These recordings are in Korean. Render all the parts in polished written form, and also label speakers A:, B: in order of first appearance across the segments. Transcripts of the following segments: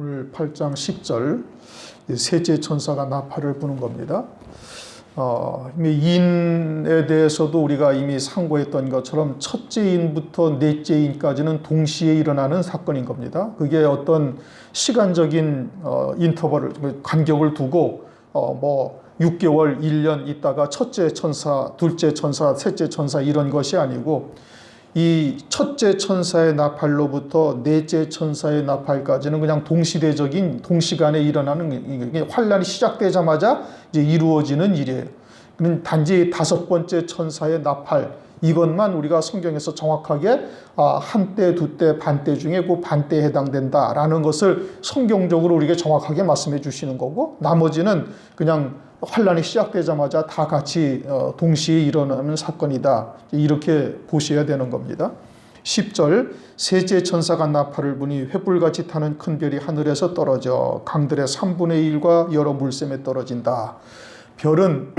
A: 오늘 8장 10절 셋째 천사가 나팔을 부는 겁니다. 이미 인에 대해서도 우리가 이미 상고했던 것처럼 첫째 인부터 넷째 인까지는 동시에 일어나는 사건인 겁니다. 그게 어떤 시간적인 인터벌을 간격을 두고 6개월, 1년 있다가 첫째 천사, 둘째 천사, 셋째 천사 이런 것이 아니고 이 첫째 천사의 나팔로부터 넷째 천사의 나팔까지는 그냥 동시대적인 동시간에 일어나는 환란이 시작되자마자 이제 이루어지는 일이에요. 단지 다섯 번째 천사의 나팔 이것만 우리가 성경에서 정확하게 한때, 두때, 반때 중에 그 반때에 해당된다라는 것을 성경적으로 우리에게 정확하게 말씀해 주시는 거고 나머지는 그냥 환란이 시작되자마자 다 같이 동시에 일어나는 사건이다. 이렇게 보셔야 되는 겁니다. 10절 셋째 천사가 나팔을 부니 횃불같이 타는 큰 별이 하늘에서 떨어져 강들의 3분의 1과 여러 물샘에 떨어진다. 별은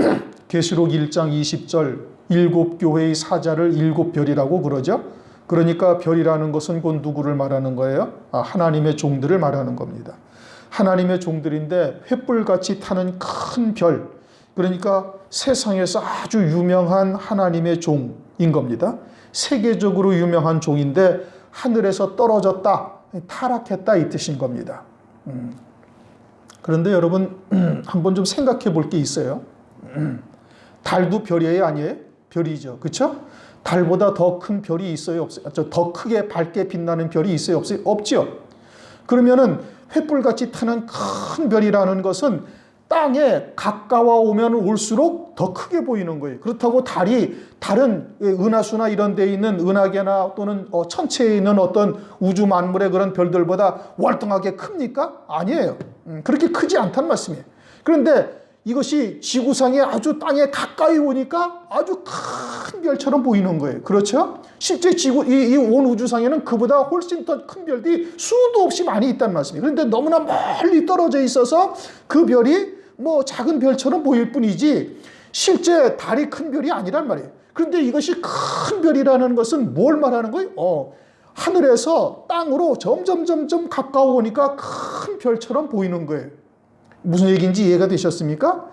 A: 계시록 1장 20절 일곱 교회의 사자를 일곱 별이라고 그러죠. 그러니까 별이라는 것은 곧 누구를 말하는 거예요? 하나님의 종들을 말하는 겁니다. 하나님의 종들인데 횃불같이 타는 큰 별, 그러니까 세상에서 아주 유명한 하나님의 종인 겁니다. 세계적으로 유명한 종인데 하늘에서 떨어졌다, 타락했다 이 뜻인 겁니다. 그런데 여러분 한번 좀 생각해 볼 게 있어요. 달도 별이에요, 아니에요? 별이죠, 그렇죠? 달보다 더 큰 별이 있어요, 없어요? 더 크게 밝게 빛나는 별이 있어요, 없어요? 없죠. 그러면은 횃불같이 타는 큰 별이라는 것은 땅에 가까워 오면 올수록 더 크게 보이는 거예요. 그렇다고 달이 다른 은하수나 이런 데 있는 은하계나 또는 천체에 있는 어떤 우주 만물의 그런 별들보다 월등하게 큽니까? 아니에요. 그렇게 크지 않다는 말씀이에요. 그런데 이것이 지구상에 아주 땅에 가까이 오니까 아주 큰 별처럼 보이는 거예요. 그렇죠? 실제 이 온 우주상에는 그보다 훨씬 더 큰 별들이 수도 없이 많이 있다는 말씀이에요. 그런데 너무나 멀리 떨어져 있어서 그 별이 작은 별처럼 보일 뿐이지 실제 달이 큰 별이 아니란 말이에요. 그런데 이것이 큰 별이라는 것은 뭘 말하는 거예요? 하늘에서 땅으로 점점 가까워 오니까 큰 별처럼 보이는 거예요. 무슨 얘기인지 이해가 되셨습니까?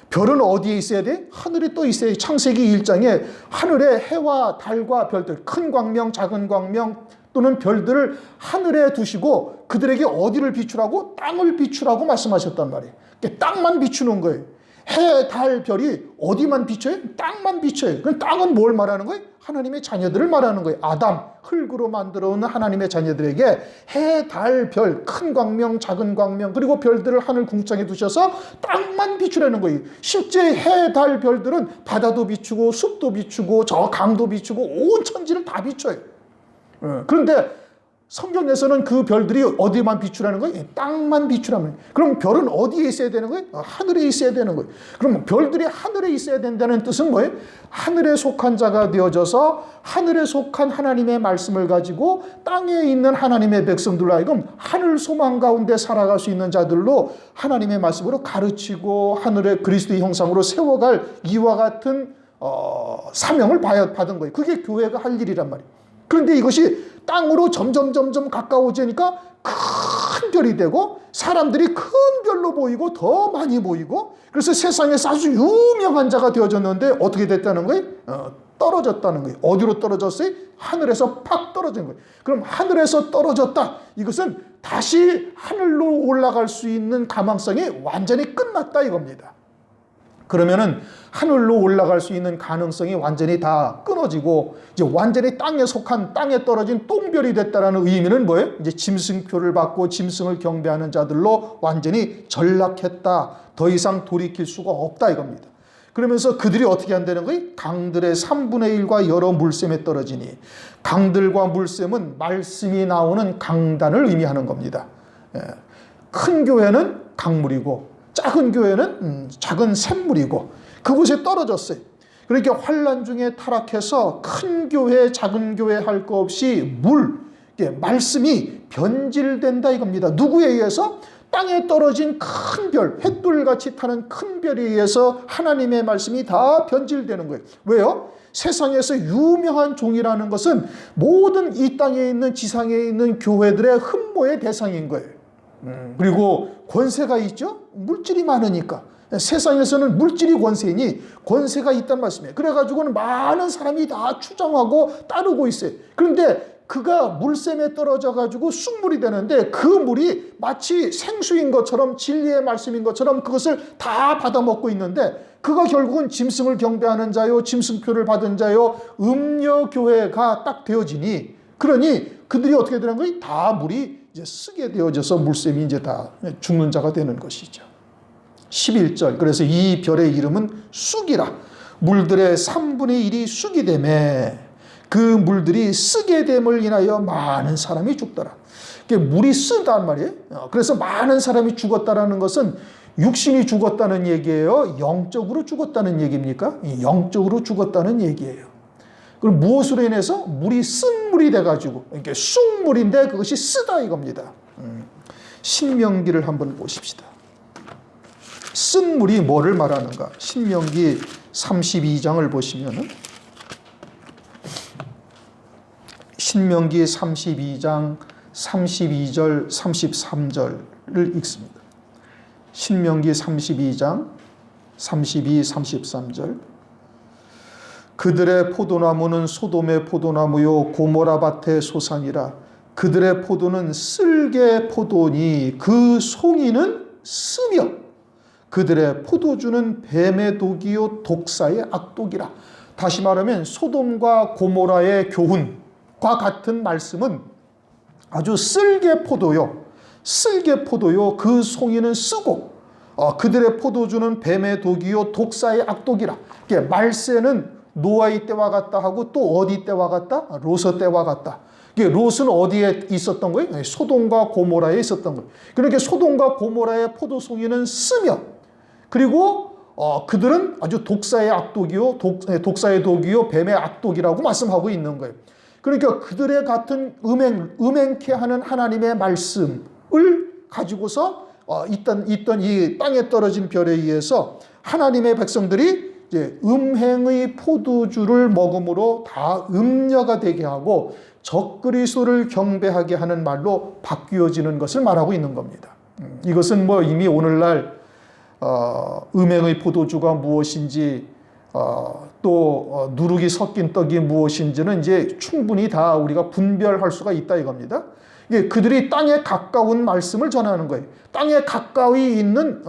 A: 별은 어디에 있어야 돼? 하늘에 떠 있어야 돼. 창세기 1장에 하늘에 해와 달과 별들, 큰 광명, 작은 광명 또는 별들을 하늘에 두시고 그들에게 어디를 비추라고? 땅을 비추라고 말씀하셨단 말이에요. 땅만 비추는 거예요. 해, 달, 별이 어디만 비춰요? 땅만 비춰요. 그럼 땅은 뭘 말하는 거예요? 하나님의 자녀들을 말하는 거예요. 아담, 흙으로 만들어 온 하나님의 자녀들에게 해, 달, 별, 큰 광명, 작은 광명, 그리고 별들을 하늘 궁창에 두셔서 땅만 비추라는 거예요. 실제 해, 달, 별들은 바다도 비추고 숲도 비추고 저 강도 비추고 온 천지를 다 비춰요. 그런데 성경에서는 그 별들이 어디만 비추라는 거예요? 땅만 비추라는 거예요. 그럼 별은 어디에 있어야 되는 거예요? 하늘에 있어야 되는 거예요. 그럼 별들이 하늘에 있어야 된다는 뜻은 뭐예요? 하늘에 속한 자가 되어져서 하늘에 속한 하나님의 말씀을 가지고 땅에 있는 하나님의 백성들로 하여금 하늘 소망 가운데 살아갈 수 있는 자들로 하나님의 말씀으로 가르치고 하늘의 그리스도의 형상으로 세워갈 이와 같은 사명을 받은 거예요. 그게 교회가 할 일이란 말이에요. 그런데 이것이 땅으로 점점 가까워지니까 큰 별이 되고 사람들이 큰 별로 보이고 더 많이 보이고 그래서 세상에서 아주 유명한 자가 되어졌는데 어떻게 됐다는 거예요? 떨어졌다는 거예요. 어디로 떨어졌어요? 하늘에서 팍 떨어진 거예요. 그럼 하늘에서 떨어졌다. 이것은 다시 하늘로 올라갈 수 있는 가망성이 완전히 끝났다 이겁니다. 그러면은 하늘로 올라갈 수 있는 가능성이 완전히 다 끊어지고 이제 완전히 땅에 속한 땅에 떨어진 똥별이 됐다라는 의미는 뭐예요? 이제 짐승표를 받고 짐승을 경배하는 자들로 완전히 전락했다. 더 이상 돌이킬 수가 없다 이겁니다. 그러면서 그들이 어떻게 한다는 거예요? 강들의 3분의 1과 여러 물샘에 떨어지니 강들과 물샘은 말씀이 나오는 강단을 의미하는 겁니다. 큰 교회는 강물이고 작은 교회는 작은 샘물이고 그곳에 떨어졌어요. 그러니까 환란 중에 타락해서 큰 교회, 작은 교회 할 거 없이 말씀이 변질된다 이겁니다. 누구에 의해서? 땅에 떨어진 큰 별, 횃불같이 타는 큰 별에 의해서 하나님의 말씀이 다 변질되는 거예요. 왜요? 세상에서 유명한 종이라는 것은 모든 이 땅에 있는 지상에 있는 교회들의 흠모의 대상인 거예요. 그리고 권세가 있죠. 물질이 많으니까. 세상에서는 물질이 권세이니 권세가 있단 말씀이에요. 그래가지고는 많은 사람이 다 추종하고 따르고 있어요. 그런데 그가 물샘에 떨어져 가지고 쑥물이 되는데 그 물이 마치 생수인 것처럼 진리의 말씀인 것처럼 그것을 다 받아먹고 있는데 그가 결국은 짐승을 경배하는 자요, 짐승표를 받은 자요, 음녀교회가 딱 되어지니, 그러니 그들이 어떻게 되는 거예요? 다 물이 이제 쓰게 되어져서 물샘이 이제 다 죽는 자가 되는 것이죠. 11절. 그래서 이 별의 이름은 쑥이라. 물들의 3분의 1이 쑥이 되매 그 물들이 쓰게 됨을 인하여 많은 사람이 죽더라. 물이 쓰단 말이에요. 그래서 많은 사람이 죽었다라는 것은 육신이 죽었다는 얘기예요? 영적으로 죽었다는 얘기입니까? 영적으로 죽었다는 얘기예요. 그럼 무엇으로 인해서? 물이 쓴 물이 돼가지고, 이렇게 쑥물인데 그것이 쓰다 이겁니다. 신명기를 한번 보십시다. 쓴 물이 뭐를 말하는가? 신명기 32장을 보시면은, 신명기 32장 32절 33절을 읽습니다. 신명기 32장 32, 33절. 그들의 포도나무는 소돔의 포도나무요 고모라 밭의 소산이라. 그들의 포도는 쓸개 포도니 그 송이는 쓰며 그들의 포도주는 뱀의 독이요 독사의 악독이라. 다시 말하면 소돔과 고모라의 교훈과 같은 말씀은 아주 쓸개 포도요. 쓸개 포도요. 그 송이는 쓰고 그들의 포도주는 뱀의 독이요 독사의 악독이라. 말세는 노아의 때와 같다 하고 또 어디 때와 같다? 롯의 때와 같다. 롯은 어디에 있었던 거예요? 소돔과 고모라에 있었던 거예요. 그러니까 소돔과 고모라의 포도송이는 쓰며 그리고 그들은 아주 독사의 악독이요, 독사의 독이요, 뱀의 악독이라고 말씀하고 있는 거예요. 그러니까 그들의 같은 음행케 하는 하나님의 말씀을 가지고서 있던 이 땅에 떨어진 별에 의해서 하나님의 백성들이 이제 음행의 포도주를 먹음으로 다 음녀가 되게 하고 적그리스도를 경배하게 하는 말로 바뀌어지는 것을 말하고 있는 겁니다. 이것은 뭐 이미 오늘날 음행의 포도주가 무엇인지 또 누룩이 섞인 떡이 무엇인지는 이제 충분히 다 우리가 분별할 수가 있다 이겁니다. 그들이 땅에 가까운 말씀을 전하는 거예요. 땅에 가까이 있는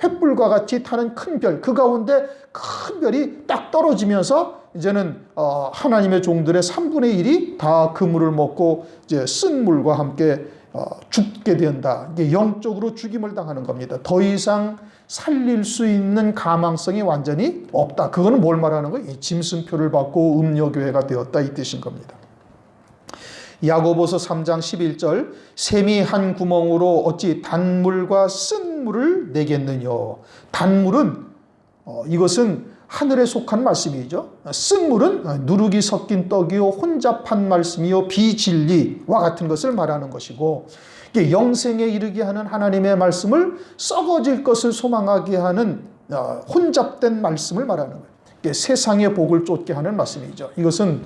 A: 횃불과 같이 타는 큰 별, 그 가운데 큰 별이 딱 떨어지면서 이제는 하나님의 종들의 3분의 1이 다 그 물을 먹고 이제 쓴 물과 함께 죽게 된다. 이게 영적으로 죽임을 당하는 겁니다. 더 이상 살릴 수 있는 가망성이 완전히 없다. 그거는 뭘 말하는 거예요? 이 짐승표를 받고 음녀교회가 되었다 이 뜻인 겁니다. 야고보서 3장 11절 샘이 한 구멍으로 어찌 단물과 쓴 물을 내겠느냐. 단물은 이것은 하늘에 속한 말씀이죠. 쓴 물은 누룩이 섞인 떡이요 혼잡한 말씀이요 비진리와 같은 것을 말하는 것이고 영생에 이르게 하는 하나님의 말씀을 썩어질 것을 소망하게 하는 혼잡된 말씀을 말하는 거예요. 세상의 복을 쫓게 하는 말씀이죠. 이것은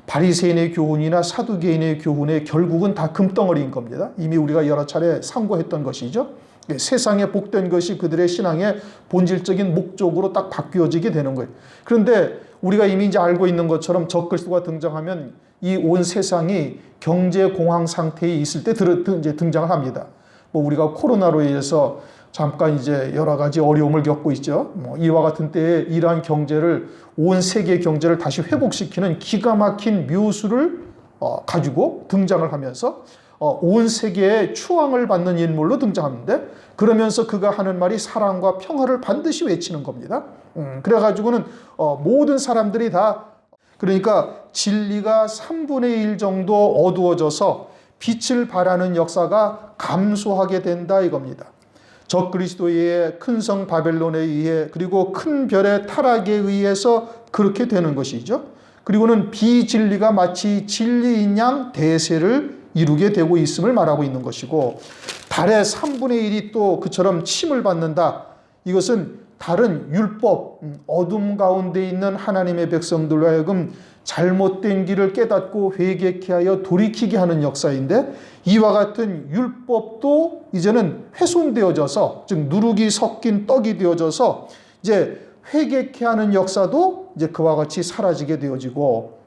A: 바리새인의 교훈이나 사두개인의 교훈의 결국은 다 금덩어리인 겁니다. 이미 우리가 여러 차례 상고했던 것이죠. 세상에 복된 것이 그들의 신앙의 본질적인 목적으로 딱 바뀌어지게 되는 거예요. 그런데 우리가 이미 이제 알고 있는 것처럼 적그리스도가 등장하면 이 온 세상이 경제 공황 상태에 있을 때 이제 등장을 합니다. 뭐 우리가 코로나로 인해서 잠깐 이제 여러 가지 어려움을 겪고 있죠. 이와 같은 때에 이러한 경제를 온 세계 경제를 다시 회복시키는 기가 막힌 묘수를 가지고 등장을 하면서 온 세계에 추앙을 받는 인물로 등장하는데 그러면서 그가 하는 말이 사랑과 평화를 반드시 외치는 겁니다. 그래가지고는 모든 사람들이 다 그러니까 진리가 3분의 1 정도 어두워져서 빛을 발하는 역사가 감소하게 된다 이겁니다. 적그리스도에 의해 큰 성 바벨론에 의해 그리고 큰 별의 타락에 의해서 그렇게 되는 것이죠. 그리고는 비진리가 마치 진리인 양 대세를 이루게 되고 있음을 말하고 있는 것이고 달의 3분의 1이 또 그처럼 침을 받는다. 이것은 다른 율법, 어둠 가운데 있는 하나님의 백성들로 하여금 잘못된 길을 깨닫고 회개케 하여 돌이키게 하는 역사인데, 이와 같은 율법도 이제는 훼손되어져서, 즉 누룩이 섞인 떡이 되어져서 이제 회개케 하는 역사도 이제 그와 같이 사라지게 되어지고,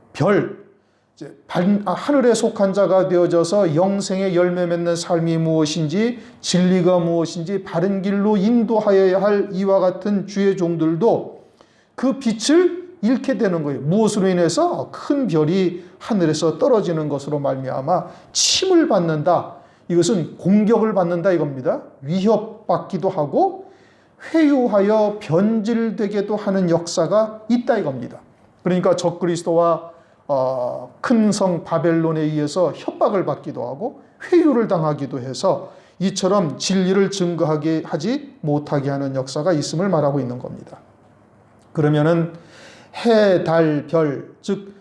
A: 이제 하늘에 속한 자가 되어져서 영생의 열매 맺는 삶이 무엇인지, 진리가 무엇인지 바른 길로 인도하여야 할 이와 같은 주의 종들도 그 빛을 잃게 되는 거예요. 무엇으로 인해서? 큰 별이 하늘에서 떨어지는 것으로 말미암아 침을 받는다. 이것은 공격을 받는다 이겁니다. 위협받기도 하고 회유하여 변질되게도 하는 역사가 있다 이겁니다. 그러니까 적그리스도와 큰 성 바벨론에 의해서 협박을 받기도 하고 회유를 당하기도 해서 이처럼 진리를 증거하게 하지 못하게 하는 역사가 있음을 말하고 있는 겁니다. 그러면은 해, 달, 별, 즉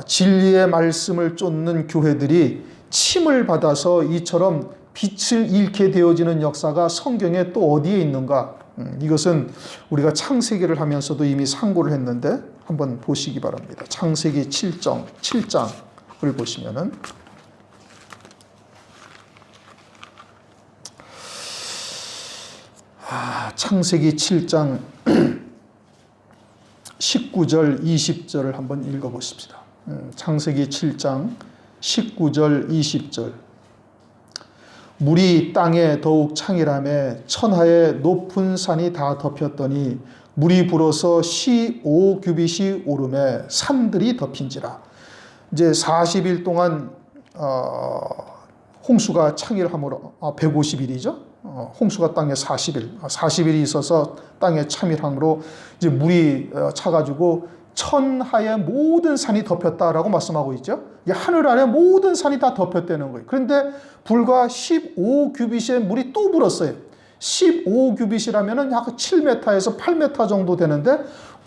A: 진리의 말씀을 쫓는 교회들이 침을 받아서 이처럼 빛을 잃게 되어지는 역사가 성경에 또 어디에 있는가? 이것은 우리가 창세기를 하면서도 이미 상고를 했는데 한번 보시기 바랍니다. 창세기 7장을 보시면은 창세기 7장 19절 20절을 한번 읽어보십시다. 창세기 7장 19절 20절. 물이 땅에 더욱 창일함에 천하의 높은 산이 다 덮였더니 물이 불어서 15규빗이 오름에 산들이 덮인지라. 이제 40일 동안 홍수가 창일함으로 150일이죠. 홍수가 땅에 40일이 있어서 땅에 참일함으로 이제 물이 차가지고 천하의 모든 산이 덮였다라고 말씀하고 있죠. 하늘 아래 모든 산이 다 덮였다는 거예요. 그런데 불과 15규빗의 물이 또 불었어요. 15규빗이라면 약 7m에서 8m 정도 되는데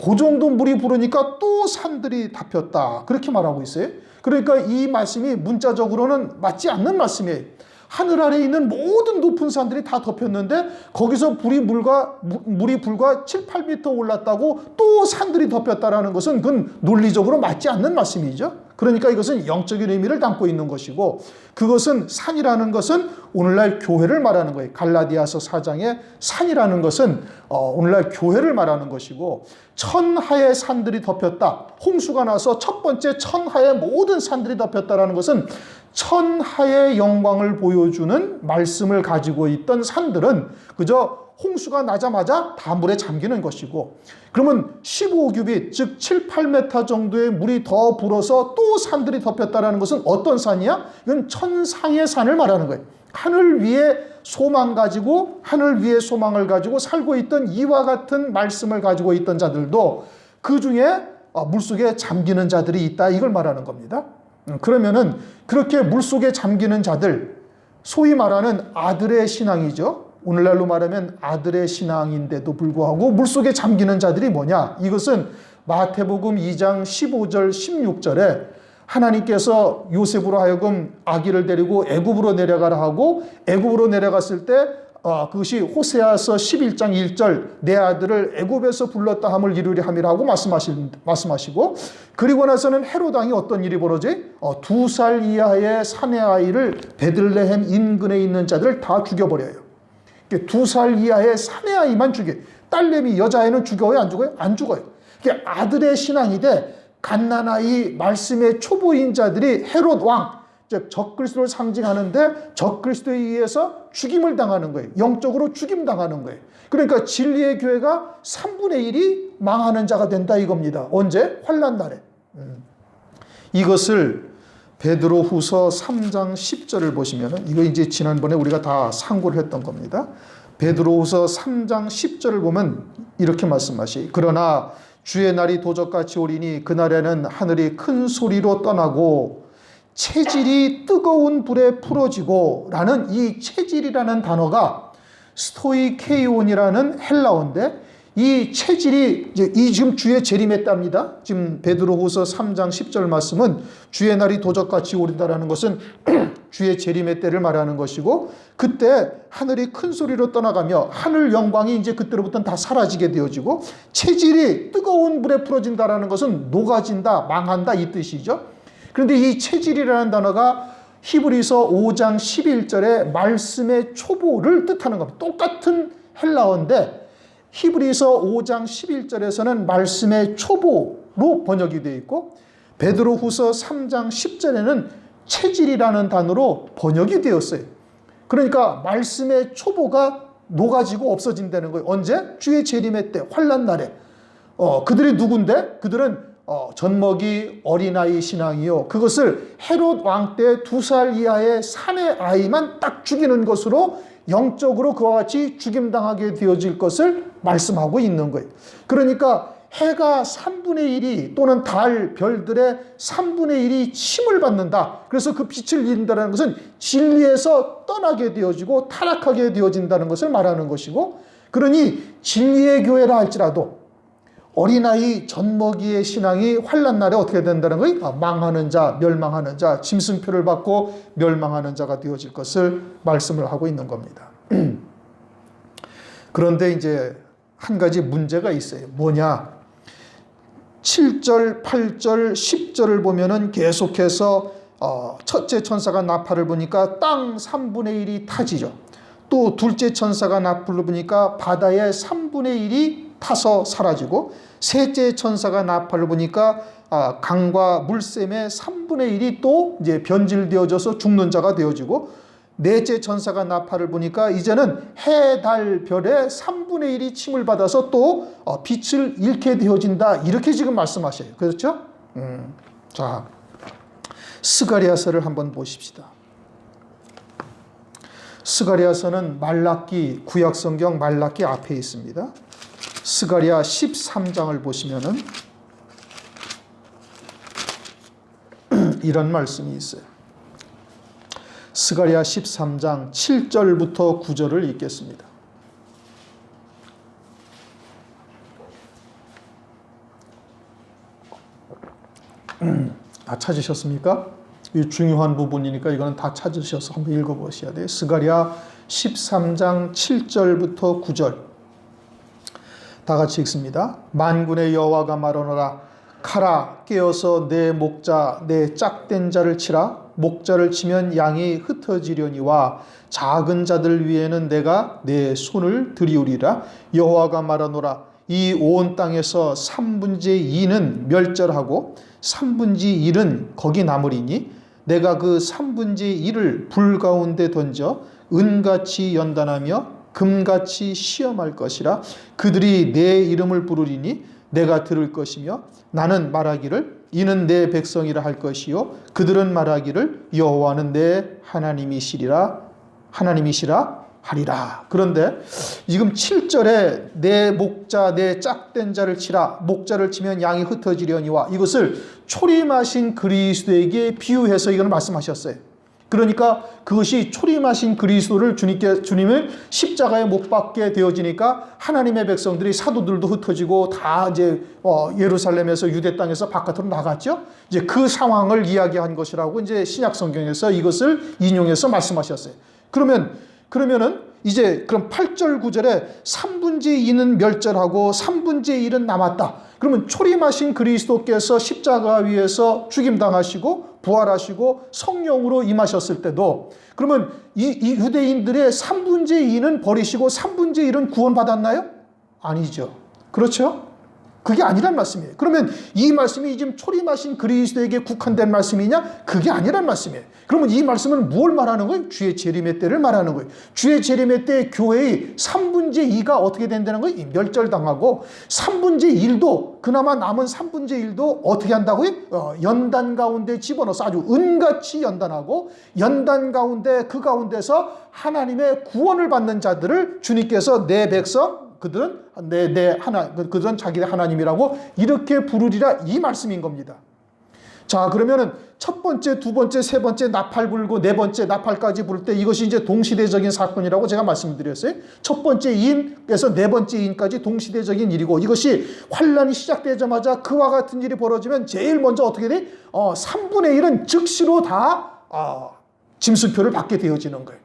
A: 그 정도 물이 부르니까 또 산들이 덮였다. 그렇게 말하고 있어요. 그러니까 이 말씀이 문자적으로는 맞지 않는 말씀이에요. 하늘 아래에 있는 모든 높은 산들이 다 덮였는데 거기서 물이 불과 7, 8m 올랐다고 또 산들이 덮였다라는 것은 그건 논리적으로 맞지 않는 말씀이죠. 그러니까 이것은 영적인 의미를 담고 있는 것이고, 그것은 산이라는 것은 오늘날 교회를 말하는 거예요. 갈라디아서 4장에 산이라는 것은 오늘날 교회를 말하는 것이고, 천하의 산들이 덮였다. 홍수가 나서 첫 번째 천하의 모든 산들이 덮였다라는 것은 천하의 영광을 보여주는 말씀을 가지고 있던 산들은 그저 홍수가 나자마자 다 물에 잠기는 것이고, 그러면 15규빗 즉 7, 8m 정도의 물이 더 불어서 또 산들이 덮였다는 것은 어떤 산이야? 이건 천상의 산을 말하는 거예요. 하늘 위에 소망을 가지고 살고 있던 이와 같은 말씀을 가지고 있던 자들도 그 중에 물속에 잠기는 자들이 있다, 이걸 말하는 겁니다. 그러면은 그렇게 물속에 잠기는 자들, 소위 말하는 아들의 신앙이죠. 오늘날로 말하면 아들의 신앙인데도 불구하고 물속에 잠기는 자들이 뭐냐? 이것은 마태복음 2장 15절 16절에 하나님께서 요셉으로 하여금 아기를 데리고 애굽으로 내려가라 하고, 애굽으로 내려갔을 때 그것이 호세아서 11장 1절 내 아들을 애굽에서 불렀다 함을 이루리 함이라고 말씀하시고, 그리고 나서는 헤롯 왕이 어떤 일이 벌어지? 2살 이하의 사내 아이를 베들레헴 인근에 있는 자들 다 죽여버려요. 2살 이하의 사내 아이만 죽여요. 딸내미 여자아이는 죽어요? 안 죽어요? 안 죽어요. 아들의 신앙이 돼 갓난아이 말씀의 초보인 자들이 헤롯 왕, 즉 적그리스도를 상징하는데 적그리스도에 의해서 죽임을 당하는 거예요. 영적으로 죽임당하는 거예요. 그러니까 진리의 교회가 3분의 1이 망하는 자가 된다 이겁니다. 언제? 환난 날에. 이것을 베드로후서 3장 10절을 보시면, 이거 이제 지난번에 우리가 다 상고를 했던 겁니다. 베드로후서 3장 10절을 보면 이렇게 말씀하시: 그러나 주의 날이 도적같이 오리니 그날에는 하늘이 큰 소리로 떠나고 체질이 뜨거운 불에 풀어지고, 라는 이 체질이라는 단어가 스토이케이온이라는 헬라어인데, 이 체질이 이 지금 주의 재림의 때입니다. 지금 베드로후서 3장 10절 말씀은 주의 날이 도적같이 오린다라는 것은 주의 재림의 때를 말하는 것이고, 그때 하늘이 큰 소리로 떠나가며 하늘 영광이 이제 그때로부터는 다 사라지게 되어지고, 체질이 뜨거운 불에 풀어진다라는 것은 녹아진다, 망한다 이 뜻이죠. 그런데 이 체질이라는 단어가 히브리서 5장 11절에 말씀의 초보를 뜻하는 겁니다. 똑같은 헬라어인데 히브리서 5장 11절에서는 말씀의 초보로 번역이 되어 있고, 베드로후서 3장 10절에는 체질이라는 단어로 번역이 되었어요. 그러니까 말씀의 초보가 녹아지고 없어진다는 거예요. 언제? 주의 재림의 때, 환난 날에. 그들이 누군데? 그들은 젖먹이 어린아이 신앙이요, 그것을 헤롯 왕 때 2살 이하의 사내 아이만 딱 죽이는 것으로 영적으로 그와 같이 죽임당하게 되어질 것을 말씀하고 있는 거예요. 그러니까 해가 3분의 1이 또는 달, 별들의 3분의 1이 침을 받는다. 그래서 그 빛을 잃는다는 것은 진리에서 떠나게 되어지고 타락하게 되어진다는 것을 말하는 것이고, 그러니 진리의 교회라 할지라도 어린아이 젖먹이의 신앙이 환난 날에 어떻게 된다는 거예요? 망하는 자, 멸망하는 자, 짐승표를 받고 멸망하는 자가 되어질 것을 말씀을 하고 있는 겁니다. 그런데 이제 한 가지 문제가 있어요. 뭐냐? 7절, 8절, 10절을 보면은 계속해서 첫째 천사가 나팔을 부니까 땅 3분의 1이 타지죠. 또 둘째 천사가 나팔을 부니까 바다의 3분의 1이 타서 사라지고, 셋째 천사가 나팔을 부니까 강과 물샘의 3분의 1이 또 이제 변질되어져서 죽는 자가 되어지고, 넷째 천사가 나팔을 부니까 이제는 해, 달, 별의 3분의 1이 침을 받아서 또 빛을 잃게 되어진다. 이렇게 지금 말씀하셔요. 그렇죠? 자, 스가랴서를 한번 보십시다. 스가랴서는 말라기, 구약성경 말라기 앞에 있습니다. 스가랴 13장을 보시면은 이런 말씀이 있어요. 스가랴 13장 7절부터 9절을 읽겠습니다. 다 찾으셨습니까? 이 중요한 부분이니까 이거는 다 찾으셔서 한번 읽어보셔야 돼요. 스가랴 13장 7절부터 9절 다 같이 읽습니다. 만군의 여호와가 말하노라. 가라, 깨어서 내 목자, 내 짝된 자를 치라. 목자를 치면 양이 흩어지려니와 작은 자들 위에는 내가 내 손을 들이우리라. 여호와가 말하노라. 이 온 땅에서 3분의 2는 멸절하고 3분의 1은 거기 남으리니 내가 그 3분의 1을 불 가운데 던져 은같이 연단하며 금같이 시험할 것이라. 그들이 내 이름을 부르리니 내가 들을 것이며 나는 말하기를 이는 내 백성이라 할 것이요 그들은 말하기를 여호와는 내 하나님이시라 하리라. 그런데 지금 7절에 내 목자 내 짝된 자를 치라, 목자를 치면 양이 흩어지려니와, 이것을 초림하신 그리스도에게 비유해서 이걸 말씀하셨어요. 그러니까 그것이 초림하신 그리스도를 주님을 십자가에 못 박게 되어지니까 하나님의 백성들이 사도들도 흩어지고 다 이제 예루살렘에서 유대 땅에서 바깥으로 나갔죠. 이제 그 상황을 이야기한 것이라고 이제 신약 성경에서 이것을 인용해서 말씀하셨어요. 그러면은 이제 그럼 8절 9절에 3분의 2는 멸절하고 3분의 1은 남았다. 그러면 초림하신 그리스도께서 십자가 위에서 죽임당하시고 부활하시고 성령으로 임하셨을 때도 그러면 이 유대인들의 3분의 2는 버리시고 3분의 1은 구원받았나요? 아니죠. 그렇죠? 그게 아니란 말씀이에요. 그러면 이 말씀이 지금 초림하신 그리스도에게 국한된 말씀이냐? 그게 아니란 말씀이에요. 그러면 이 말씀은 무엇을 말하는 거예요? 주의 재림의 때를 말하는 거예요. 주의 재림의 때 교회의 3분의 2가 어떻게 된다는 거예요? 멸절당하고 3분의 1도 그나마 남은 3분의 1도 어떻게 한다고요? 연단 가운데 집어넣어서 아주 은같이 연단하고 연단 가운데 그 가운데서 하나님의 구원을 받는 자들을 주님께서 내 백성 그들은 그들은 자기의 하나님이라고 이렇게 부르리라 이 말씀인 겁니다. 자, 그러면은 첫 번째, 두 번째, 세 번째 나팔 불고 네 번째 나팔까지 불 때 이것이 이제 동시대적인 사건이라고 제가 말씀드렸어요. 첫 번째 인에서 네 번째 인까지 동시대적인 일이고, 이것이 환란이 시작되자마자 그와 같은 일이 벌어지면 제일 먼저 어떻게 돼? 3분의 1은 즉시로 다 짐승표를 받게 되어지는 거예요.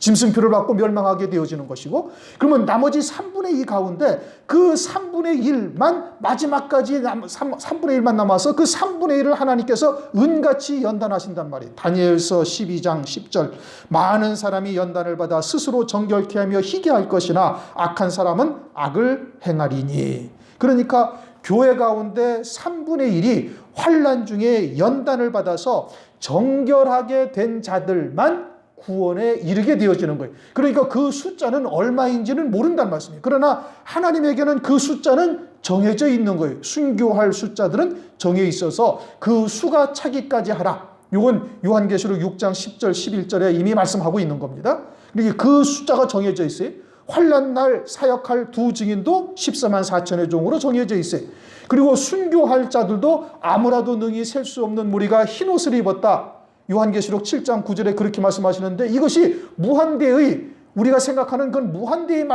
A: 짐승표를 받고 멸망하게 되어지는 것이고, 그러면 나머지 3분의 2 가운데 그 3분의 1만 마지막까지 3분의 1만 남아서 그 3분의 1을 하나님께서 은같이 연단하신단 말이에요. 다니엘서 12장 10절 많은 사람이 연단을 받아 스스로 정결케 하며 희게 할 것이나 악한 사람은 악을 행하리니. 그러니까 교회 가운데 3분의 1이 환난 중에 연단을 받아서 정결하게 된 자들만 구원에 이르게 되어지는 거예요. 그러니까 그 숫자는 얼마인지는 모른다는 말씀이에요. 그러나 하나님에게는 그 숫자는 정해져 있는 거예요. 순교할 숫자들은 정해 있어서 그 수가 차기까지 하라. 이건 요한계시록 6장 10절 11절에 이미 말씀하고 있는 겁니다. 그러니까 그 숫자가 정해져 있어요. 환난 날 사역할 두 증인도 14만 4천의 종으로 정해져 있어요. 그리고 순교할 자들도 아무라도 능히 셀 수 없는 무리가 흰옷을 입었다. 요한계시록 7장 9절에 그렇게 말씀하시는데, 이것이 무한대의, 우리가 생각하는 그건 무한대의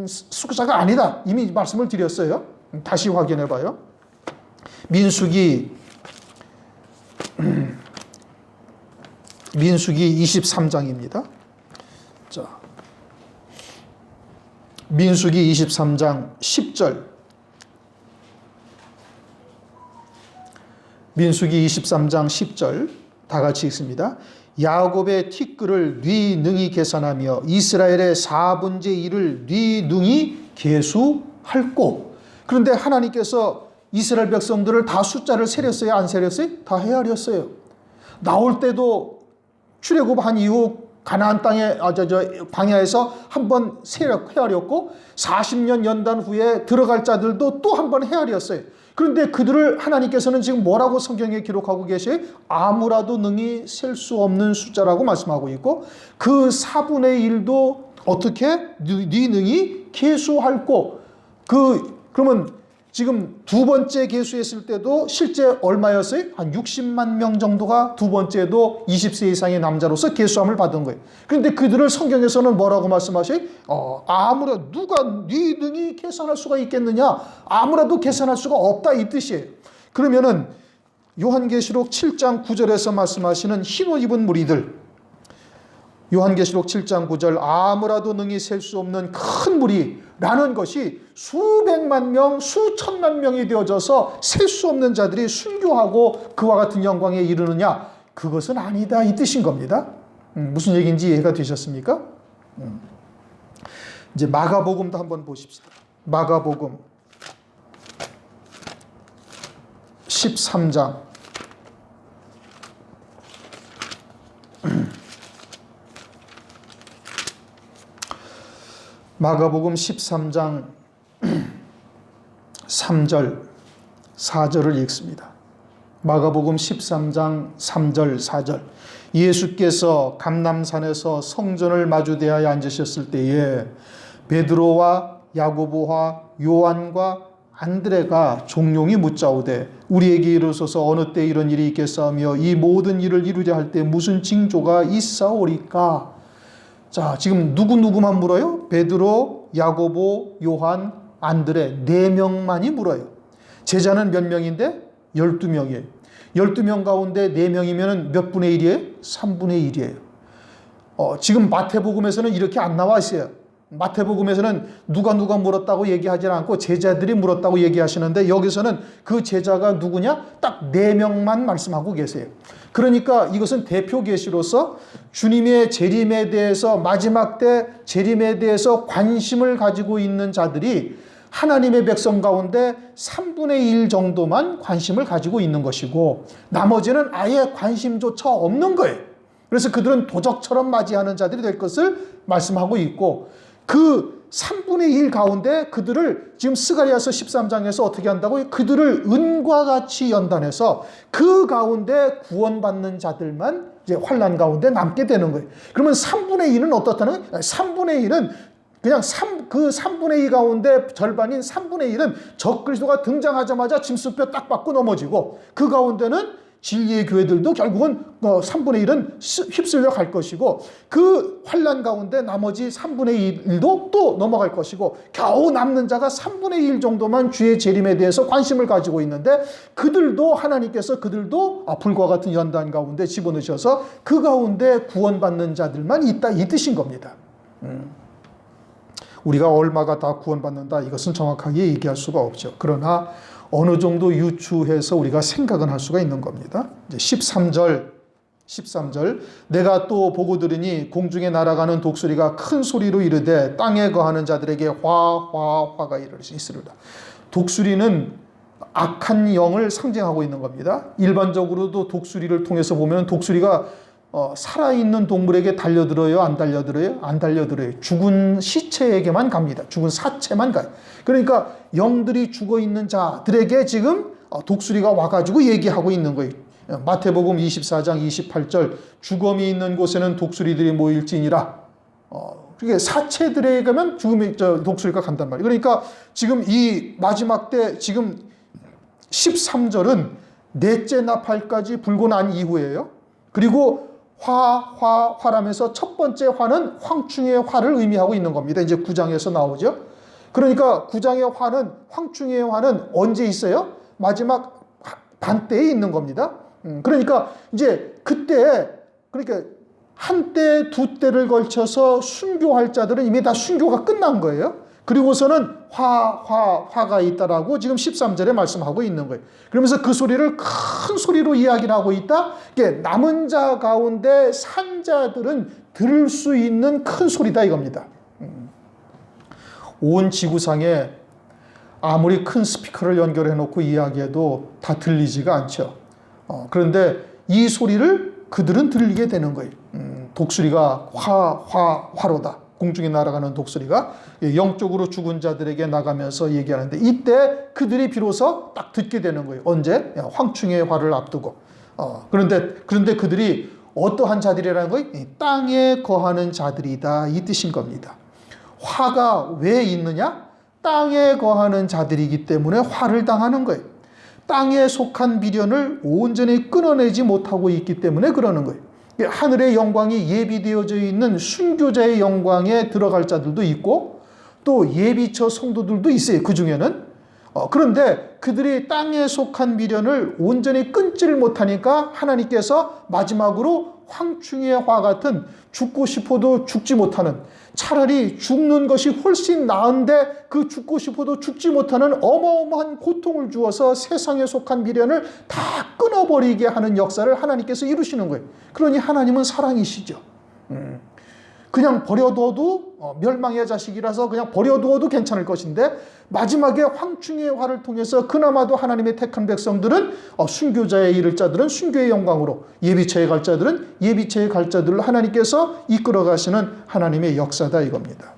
A: 숫자가 아니다. 이미 말씀을 드렸어요. 다시 확인해 봐요. 민수기 23장입니다. 자, 민수기 23장 10절. 민수기 23장 10절 다 같이 읽습니다. 야곱의 티끌을 네 능히 계산하며 이스라엘의 4분의 1을 네 능히 계수할꼬. 그런데 하나님께서 이스라엘 백성들을 다 숫자를 세렸어요? 안 세렸어요? 다 헤아렸어요. 나올 때도 출애굽한 이후 가나안 땅에 광야에서 한번 헤아렸고, 40년 연단 후에 들어갈 자들도 또 한 번 헤아렸어요. 그런데 그들을 하나님께서는 지금 뭐라고 성경에 기록하고 계셔요? 아무라도 능히 셀 수 없는 숫자라고 말씀하고 있고, 그 4분의 1도 어떻게 네 능히 계수할꼬. 그러면 지금 두 번째 계수했을 때도 실제 얼마였어요? 한 60만 명 정도가 두 번째도 20세 이상의 남자로서 계수함을 받은 거예요. 그런데 그들을 성경에서는 뭐라고 말씀하셔요? 아무래도 누가 네 능히 계산할 수가 있겠느냐? 아무래도 계산할 수가 없다, 이 뜻이에요. 그러면은 요한계시록 7장 9절에서 말씀하시는 흰옷 입은 무리들, 요한계시록 7장 9절 아무라도 능히 셀 수 없는 큰 무리라는 것이 수백만 명, 수천만 명이 되어져서 셀 수 없는 자들이 순교하고 그와 같은 영광에 이르느냐? 그것은 아니다, 이 뜻인 겁니다. 무슨 얘기인지 이해가 되셨습니까? 이제 마가복음도 한번 보십시다. 마가복음 13장 마가복음 13장 3절 4절을 읽습니다. 마가복음 13장 3절 4절. 예수께서 감람산에서 성전을 마주대하여 앉으셨을 때에 베드로와 야고보와 요한과 안드레가 종용이 묻자오되 우리에게 이르소서 어느 때 이런 일이 있겠사오며 이 모든 일을 이루려 할 때 무슨 징조가 있사오리까? 자, 지금 누구만 물어요? 베드로, 야고보, 요한, 안드레 4명만이 물어요. 제자는 몇 명인데? 12명이에요. 12명 가운데 4명이면 몇 분의 1이에요? 3분의 1이에요. 지금 마태복음에서는 이렇게 안 나와 있어요. 마태복음에서는 누가 물었다고 얘기하지 않고 제자들이 물었다고 얘기하시는데, 여기서는 그 제자가 누구냐? 딱 4명만 말씀하고 계세요. 그러니까 이것은 대표 계시로서 주님의 재림에 대해서, 마지막 때 재림에 대해서 관심을 가지고 있는 자들이 하나님의 백성 가운데 3분의 1 정도만 관심을 가지고 있는 것이고, 나머지는 아예 관심조차 없는 거예요. 그래서 그들은 도적처럼 맞이하는 자들이 될 것을 말씀하고 있고, 그 3분의 1 가운데 그들을 지금 스가랴서 13장에서 어떻게 한다고요? 그들을 은과 같이 연단해서 그 가운데 구원받는 자들만 이제 환난 가운데 남게 되는 거예요. 그러면 3분의 1은 어떻다는 거예요? 3분의 1은 그냥 그 3분의 2 가운데 절반인 3분의 1은 적그리스도가 등장하자마자 짐승뼈 딱 받고 넘어지고, 그 가운데는 진리의 교회들도 결국은 3분의 1은 휩쓸려 갈 것이고 그 환난 가운데 나머지 3분의 1도 또 넘어갈 것이고 겨우 남는 자가 3분의 1 정도만 주의 재림에 대해서 관심을 가지고 있는데 그들도 하나님께서 그들도 불과 같은 연단 가운데 집어넣으셔서 그 가운데 구원받는 자들만 있다 이 뜻인 겁니다. 우리가 얼마가 다 구원받는다 이것은 정확하게 얘기할 수가 없죠. 그러나 어느 정도 유추해서 우리가 생각은 할 수가 있는 겁니다. 이제 13절 내가 또 보고 들으니 공중에 날아가는 독수리가 큰 소리로 이르되 땅에 거하는 자들에게 화가 있으리라. 독수리는 악한 영을 상징하고 있는 겁니다. 일반적으로도 독수리를 통해서 보면 독수리가 살아있는 동물에게 달려들어요? 안 달려들어요? 안 달려들어요. 죽은 시체에게만 갑니다. 죽은 사체만 가요. 그러니까 영들이 죽어있는 자들에게 지금 독수리가 와가지고 얘기하고 있는 거예요. 마태복음 24장 28절 죽음이 있는 곳에는 독수리들이 모일지니라. 그게 사체들에게 가면 독수리가 간단 말이에요. 그러니까 지금 이 마지막 때 지금 13절은 넷째 나팔까지 불고 난 이후에요. 그리고 화라면서 첫 번째 화는 황충의 화를 의미하고 있는 겁니다. 이제 9장에서 나오죠. 그러니까 9장의 화는 황충의 화는 언제 있어요? 마지막 반때에 있는 겁니다. 그러니까 이제 그때 그러니까 한 때, 두 때를 걸쳐서 순교할 자들은 이미 다 순교가 끝난 거예요. 그리고서는 화가 있다라고 지금 13절에 말씀하고 있는 거예요. 그러면서 그 소리를 큰 소리로 이야기를 하고 있다. 남은 자 가운데 산 자들은 들을 수 있는 큰 소리다 이겁니다. 온 지구상에 아무리 큰 스피커를 연결해 놓고 이야기해도 다 들리지가 않죠. 그런데 이 소리를 그들은 들리게 되는 거예요. 독수리가 화로다. 공중에 날아가는 독수리가 영적으로 죽은 자들에게 나가면서 얘기하는데 이때 그들이 비로소 딱 듣게 되는 거예요. 언제? 황충의 화를 앞두고. 그런데 그들이 어떠한 자들이라는 거예요? 땅에 거하는 자들이다 이 뜻인 겁니다. 화가 왜 있느냐? 땅에 거하는 자들이기 때문에 화를 당하는 거예요. 땅에 속한 미련을 온전히 끊어내지 못하고 있기 때문에 그러는 거예요. 하늘의 영광이 예비되어져 있는 순교자의 영광에 들어갈 자들도 있고 또 예비처 성도들도 있어요. 그 중에는. 그런데 그들이 땅에 속한 미련을 온전히 끊지를 못하니까 하나님께서 마지막으로 황충의 화 같은 죽고 싶어도 죽지 못하는 차라리 죽는 것이 훨씬 나은데 그 죽고 싶어도 죽지 못하는 어마어마한 고통을 주어서 세상에 속한 미련을 다 끊어버리게 하는 역사를 하나님께서 이루시는 거예요. 그러니 하나님은 사랑이시죠. 그냥 버려둬도 멸망의 자식이라서 그냥 버려두어도 괜찮을 것인데 마지막에 황충의 화를 통해서 그나마도 하나님의 택한 백성들은 순교자에 이를 자들은 순교의 영광으로 예비처에 갈 자들은 예비처에 갈 자들을 하나님께서 이끌어 가시는 하나님의 역사다 이겁니다.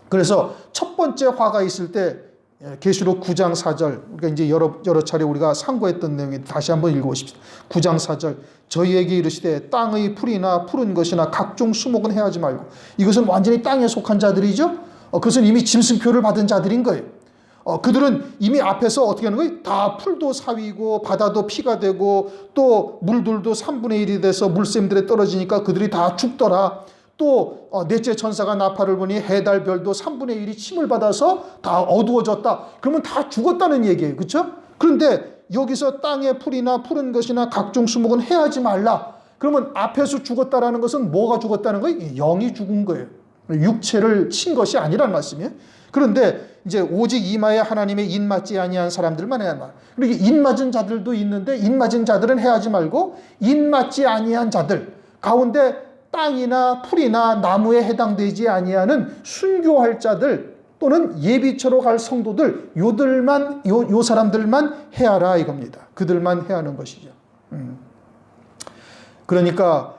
A: 그래서 첫 번째 화가 있을 때 계시록 9장 4절 그러니까 이제 여러 차례 우리가 상고했던 내용이 다시 한번 읽어보십시오. 9장 4절 저희에게 이르시되 땅의 풀이나 푸른 것이나 각종 수목은 해하지 말고 이것은 완전히 땅에 속한 자들이죠. 그것은 이미 짐승표를 받은 자들인 거예요. 그들은 이미 앞에서 어떻게 하는 거예요? 다 풀도 사위고 바다도 피가 되고 또 물들도 3분의 1이 돼서 물샘들에 떨어지니까 그들이 다 죽더라. 또 넷째 천사가 나팔을 보니 해, 달, 별도 3분의 1이 침을 받아서 다 어두워졌다. 그러면 다 죽었다는 얘기예요. 그렇죠? 그런데 여기서 땅의 풀이나 푸른 것이나 각종 수목은 해하지 말라. 그러면 앞에서 죽었다라는 것은 뭐가 죽었다는 거예요? 영이 죽은 거예요. 육체를 친 것이 아니란 말씀이에요. 그런데 이제 오직 이마에 하나님의 인 맞지 아니한 사람들만 해야 말. 그러니까 인 맞은 자들도 있는데 인 맞은 자들은 해하지 말고 인 맞지 아니한 자들 가운데 땅이나 풀이나 나무에 해당되지 아니하는 순교할 자들 또는 예비처로 갈 성도들 요 사람들만 해하라 이겁니다. 그들만 해하는 것이죠. 그러니까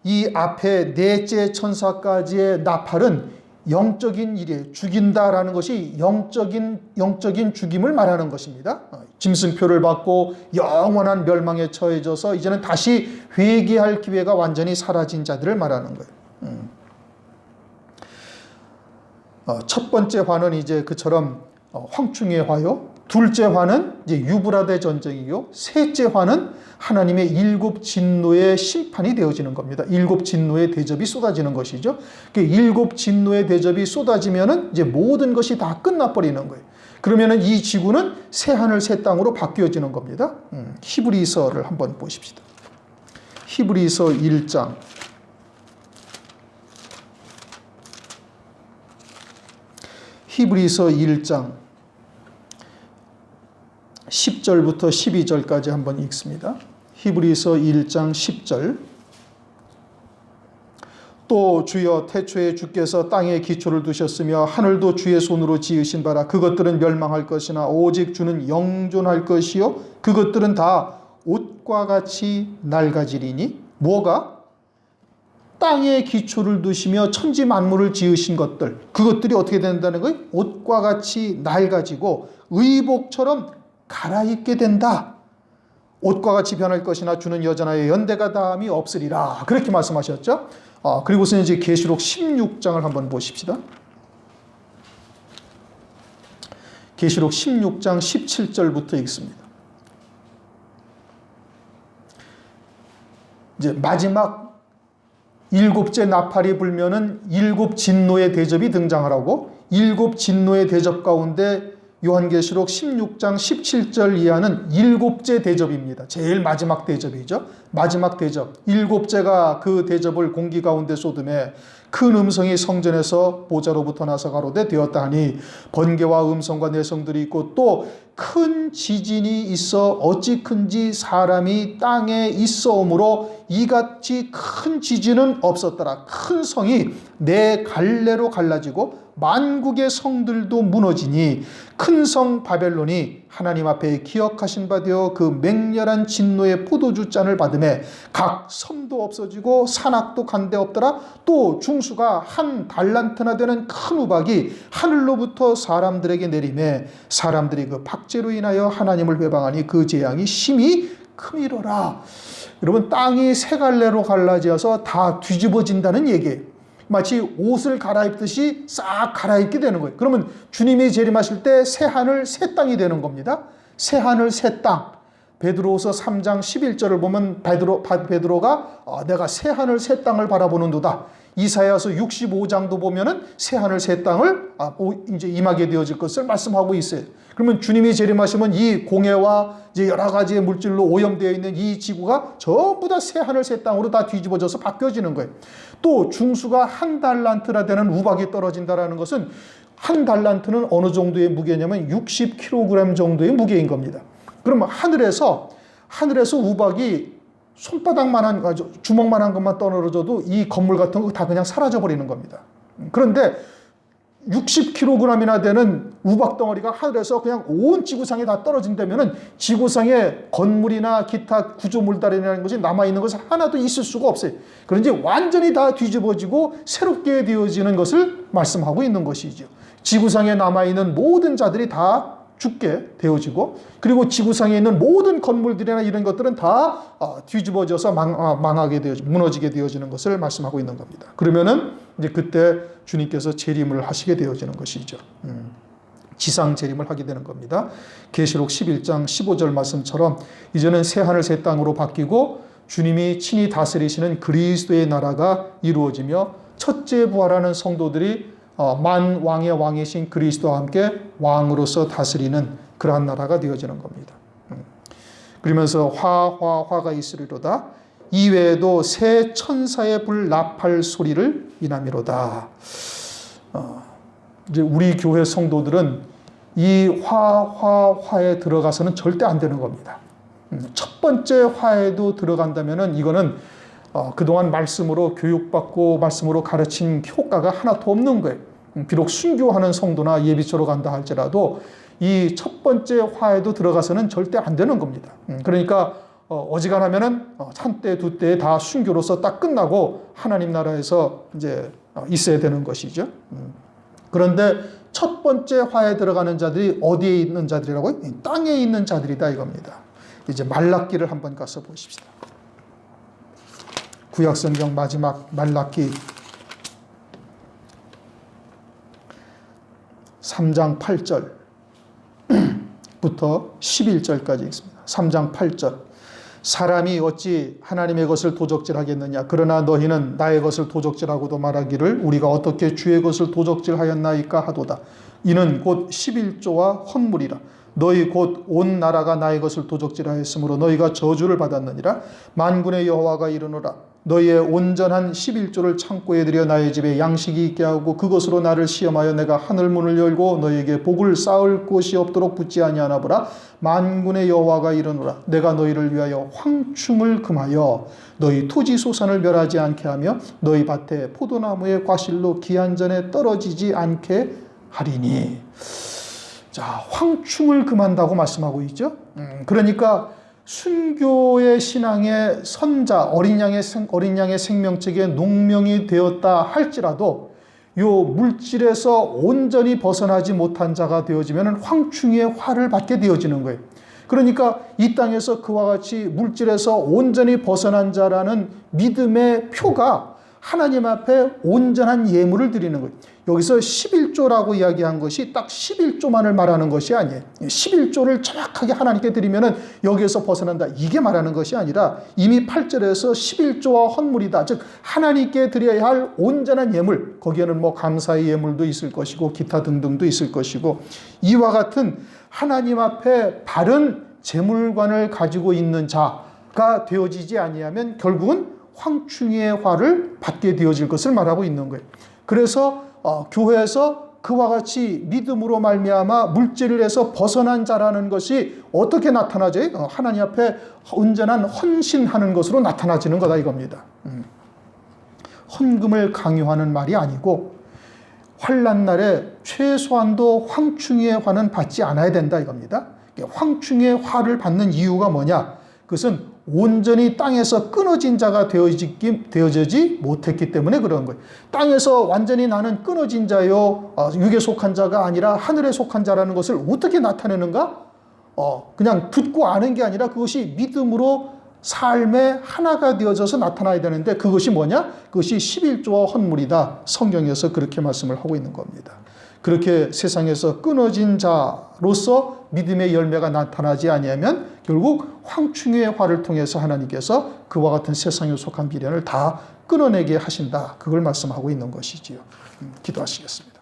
A: 이 앞에 넷째 천사까지의 나팔은 영적인 일이에요. 죽인다라는 것이 영적인 죽임을 말하는 것입니다. 짐승표를 받고 영원한 멸망에 처해져서 이제는 다시 회개할 기회가 완전히 사라진 자들을 말하는 거예요. 첫 번째 화는 이제 그처럼 황충의 화요. 둘째 화는 이제 유브라데 전쟁이요. 셋째 화는 하나님의 일곱 진노의 심판이 되어지는 겁니다. 일곱 진노의 대접이 쏟아지는 것이죠. 그 일곱 진노의 대접이 쏟아지면은 이제 모든 것이 다 끝나버리는 거예요. 그러면은 이 지구는 새 하늘 새 땅으로 바뀌어지는 겁니다. 히브리서를 한번 보십시다. 히브리서 1장. 히브리서 1장 10절부터 12절까지 한번 읽습니다. 히브리서 1장 10절. 또 주여 태초에 주께서 땅에 기초를 두셨으며 하늘도 주의 손으로 지으신 바라. 그것들은 멸망할 것이나 오직 주는 영존할 것이요 그것들은 다 옷과 같이 낡아지리니. 뭐가? 땅에 기초를 두시며 천지 만물을 지으신 것들, 그것들이 어떻게 된다는 거예요? 옷과 같이 낡아지고 의복처럼 갈아입게 된다. 옷과 같이 변할 것이나 주는 여전하여 연대가 다함이 없으리라. 그렇게 말씀하셨죠. 그리고서 이제 계시록 16장을 한번 보십시다. 계시록 16장 17절부터 읽습니다. 이제 마지막 일곱째 나팔이 불면은 일곱 진노의 대접이 등장하라고. 일곱 진노의 대접 가운데 요한계시록 16장 17절 이하는 일곱째 대접입니다. 제일 마지막 대접이죠. 마지막 대접. 일곱째가 그 대접을 공기 가운데 쏟음에 큰 음성이 성전에서 보좌로부터 나서 가로되 되었다 하니 번개와 음성과 내성들이 있고 또 큰 지진이 있어 어찌 큰지 사람이 땅에 있어오므로 이같이 큰 지진은 없었더라. 큰 성이 네 갈래로 갈라지고 만국의 성들도 무너지니 큰 성 바벨론이 하나님 앞에 기억하신 바 되어 그 맹렬한 진노의 포도주 잔을 받음에 각 섬도 없어지고 산악도 간데 없더라. 또 중수가 한 달란트나 되는 큰 우박이 하늘로부터 사람들에게 내림에 사람들이 그 박제로 인하여 하나님을 회방하니 그 재앙이 심히 크미로라. 여러분, 땅이 세 갈래로 갈라져서 다 뒤집어진다는 얘기예요. 마치 옷을 갈아입듯이 싹 갈아입게 되는 거예요. 그러면 주님이 재림하실 때 새 하늘 새 땅이 되는 겁니다. 새 하늘 새 땅. 베드로후서 3장 11절을 보면 베드로가 내가 새 하늘 새 땅을 바라보는도다. 이사야서 65장도 보면은 새 하늘 새 땅을 이제 임하게 되어질 것을 말씀하고 있어요. 그러면 주님이 재림하시면 이 공해와 이제 여러 가지의 물질로 오염되어 있는 이 지구가 전부 다 새 하늘 새 땅으로 다 뒤집어져서 바뀌어지는 거예요. 또 중수가 한 달란트나 되는 우박이 떨어진다라는 것은 한 달란트는 어느 정도의 무게냐면 60kg 정도의 무게인 겁니다. 그러면 하늘에서 우박이 손바닥만한, 주먹만한 것만 떨어져도 이 건물 같은 거 다 그냥 사라져 버리는 겁니다. 그런데 60kg이나 되는 우박 덩어리가 하늘에서 그냥 온 지구상에 다 떨어진다면은 지구상에 건물이나 기타 구조물들이라는 것이 남아있는 것은 하나도 있을 수가 없어요. 그런지 완전히 다 뒤집어지고 새롭게 되어지는 것을 말씀하고 있는 것이죠. 지구상에 남아있는 모든 자들이 다 죽게 되어지고, 그리고 지구상에 있는 모든 건물들이나 이런 것들은 다 뒤집어져서 망하게 되어지고 무너지게 되어지는 것을 말씀하고 있는 겁니다. 그러면은 이제 그때 주님께서 재림을 하시게 되어지는 것이죠. 지상 재림을 하게 되는 겁니다. 계시록 11장 15절 말씀처럼 이제는 새 하늘 새 땅으로 바뀌고 주님이 친히 다스리시는 그리스도의 나라가 이루어지며 첫째 부활하는 성도들이 만왕의 왕이신 그리스도와 함께 왕으로서 다스리는 그러한 나라가 되어지는 겁니다. 그러면서 화가 있으리로다. 이외에도 새 천사의 불 나팔 소리를 인함이로다. 이제 우리 교회 성도들은 이 화에 들어가서는 절대 안 되는 겁니다. 첫 번째 화에도 들어간다면은 이거는 그동안 말씀으로 교육받고 말씀으로 가르친 효과가 하나도 없는 거예요. 비록 순교하는 성도나 예비처로 간다 할지라도 이 첫 번째 화에도 들어가서는 절대 안 되는 겁니다. 그러니까 어지간하면은 한 때, 두 때에 다 순교로서 딱 끝나고 하나님 나라에서 이제 있어야 되는 것이죠. 그런데 첫 번째 화에 들어가는 자들이 어디에 있는 자들이라고요? 땅에 있는 자들이다 이겁니다. 이제 말라기를 한번 가서 보십시다. 구약성경 마지막 말라기 3장 8절부터 부터 11절까지 있습니다. 3장 8절. 사람이 어찌 하나님의 것을 도적질하겠느냐. 그러나 너희는 나의 것을 도적질하고도 말하기를 우리가 어떻게 주의 것을 도적질하였나이까 하도다. 이는 곧 11조와 헌물이라. 너희 곧 온 나라가 나의 것을 도적질하였으므로 너희가 저주를 받았느니라. 만군의 여호와가 이르노라. 너희의 온전한 11조를 창고에 들여 나의 집에 양식이 있게 하고 그것으로 나를 시험하여 내가 하늘 문을 열고 너희에게 복을 쌓을 곳이 없도록 붙지 아니하나 보라. 만군의 여호와가 이르노라. 내가 너희를 위하여 황충을 금하여 너희 토지 소산을 멸하지 않게 하며 너희 밭에 포도나무의 과실로 기한전에 떨어지지 않게 하리니. 자, 황충을 금한다고 말씀하고 있죠. 그러니까 순교의 신앙의 선자, 어린 양의 생명책에 농명이 되었다 할지라도 요 물질에서 온전히 벗어나지 못한 자가 되어지면 황충의 화를 받게 되어지는 거예요. 그러니까 이 땅에서 그와 같이 물질에서 온전히 벗어난 자라는 믿음의 표가 하나님 앞에 온전한 예물을 드리는 거예요. 여기서 11조라고 이야기한 것이 딱 11조만을 말하는 것이 아니에요. 11조를 정확하게 하나님께 드리면 여기에서 벗어난다. 이게 말하는 것이 아니라 이미 8절에서 11조와 헌물이다. 즉 하나님께 드려야 할 온전한 예물. 거기에는 뭐 감사의 예물도 있을 것이고 기타 등등도 있을 것이고 이와 같은 하나님 앞에 바른 재물관을 가지고 있는 자가 되어지지 아니하면 결국은 황충의 화를 받게 되어질 것을 말하고 있는 거예요. 그래서 교회에서 그와 같이 믿음으로 말미암아 물질에서 벗어난 자라는 것이 어떻게 나타나죠? 하나님 앞에 온전한 헌신하는 것으로 나타나지는 거다 이겁니다. 헌금을 강요하는 말이 아니고 환난 날에 최소한도 황충의 화는 받지 않아야 된다 이겁니다. 황충의 화를 받는 이유가 뭐냐? 그것은 온전히 땅에서 끊어진 자가 되어지지 못했기 때문에 그런 거예요. 땅에서 완전히 나는 끊어진 자요, 육에 속한 자가 아니라 하늘에 속한 자라는 것을 어떻게 나타내는가? 그냥 듣고 아는 게 아니라 그것이 믿음으로 삶의 하나가 되어져서 나타나야 되는데 그것이 뭐냐? 그것이 11조와 헌물이다. 성경에서 그렇게 말씀을 하고 있는 겁니다. 그렇게 세상에서 끊어진 자로서 믿음의 열매가 나타나지 아니하면 결국 황충의 화를 통해서 하나님께서 그와 같은 세상에 속한 미련을 다 끊어내게 하신다. 그걸 말씀하고 있는 것이지요. 기도하시겠습니다.